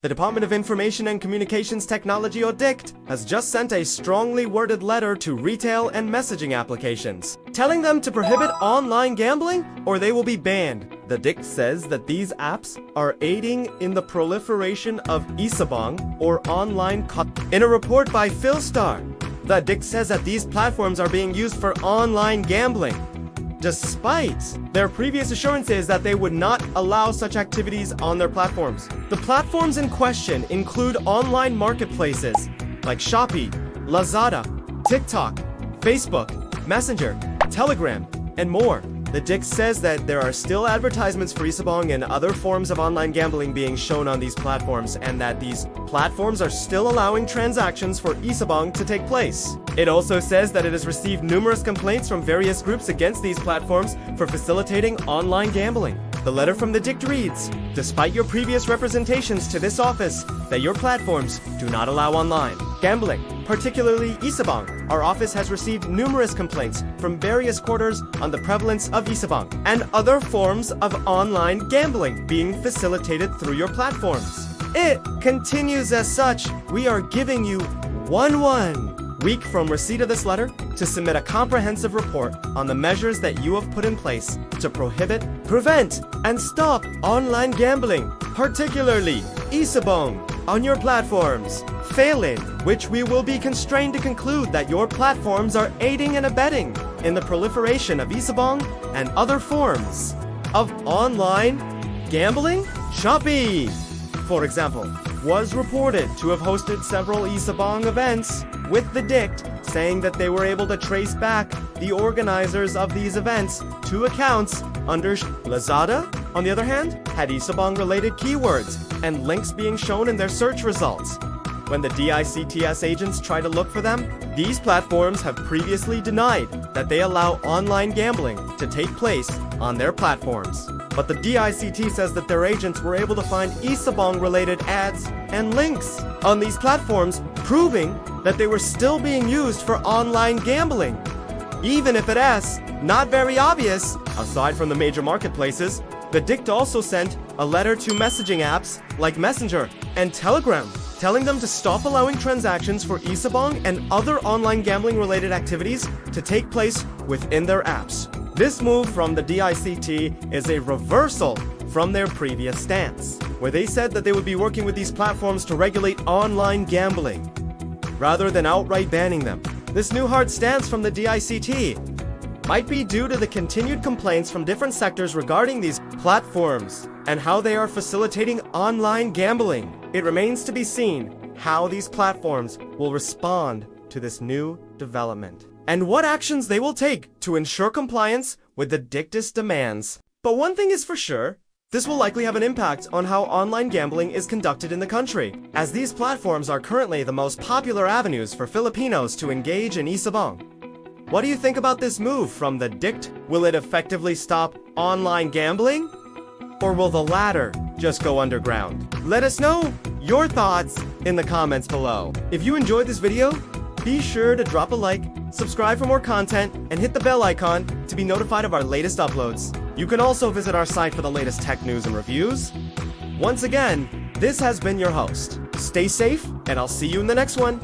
The Department of Information and Communications Technology, or DICT, has just sent a strongly worded letter to retail and messaging applications, telling them to prohibit online gambling or they will be banned. The DICT says that these apps are aiding in the proliferation of isabong, or online In a report by Philstar, the DICT says that these platforms are being used for online gambling, despite their previous assurances that they would not allow such activities on their platforms. The platforms in question include online marketplaces like Shopee, Lazada, TikTok, Facebook, Messenger, Telegram, and more. The DICT says that there are still advertisements for isabong and other forms of online gambling being shown on these platforms, and that these platforms are still allowing transactions for isabong to take place. It also says that it has received numerous complaints from various groups against these platforms for facilitating online gambling. The letter from the DICT reads, "Despite your previous representations to this office that your platforms do not allow online gambling, particularly isabong, our office has received numerous complaints from various quarters on the prevalence of isabong and other forms of online gambling being facilitated through your platforms." It continues as such, "We are giving you 1 week from receipt of this letter to submit a comprehensive report on the measures that you have put in place to prohibit, prevent, and stop online gambling, particularly isabong, on your platforms. Failing which, we will be constrained to conclude that your platforms are aiding and abetting in the proliferation of isabong and other forms of online gambling." Shopee, for example, was reported to have hosted several isabong events with the DICT, saying that they were able to trace back the organizers of these events to accounts under Lazada, on the other hand, had isabong-related keywords and links being shown in their search results. When the DICT's agents try to look for them, these platforms have previously denied that they allow online gambling to take place on their platforms. But the DICT says that their agents were able to find isabong-related ads and links on these platforms, proving that they were still being used for online gambling, even if it is not very obvious. Aside from the major marketplaces, the DICT also sent a letter to messaging apps like Messenger and Telegram, telling them to stop allowing transactions for isabong and other online gambling-related activities to take place within their apps. This move from the DICT is a reversal from their previous stance, where they said that they would be working with these platforms to regulate online gambling, rather than outright banning them. This new hard stance from the DICT might be due to the continued complaints from different sectors regarding these platforms and how they are facilitating online gambling. It remains to be seen how these platforms will respond to this new development, and what actions they will take to ensure compliance with the DICT's demands. But one thing is for sure, this will likely have an impact on how online gambling is conducted in the country, as these platforms are currently the most popular avenues for Filipinos to engage in isabong. What do you think about this move from the DICT? Will it effectively stop online gambling? Or will the latter just go underground? Let us know your thoughts in the comments below. If you enjoyed this video, be sure to drop a like, subscribe for more content, and hit the bell icon to be notified of our latest uploads. You can also visit our site for the latest tech news and reviews. Once again, this has been your host. Stay safe, and I'll see you in the next one.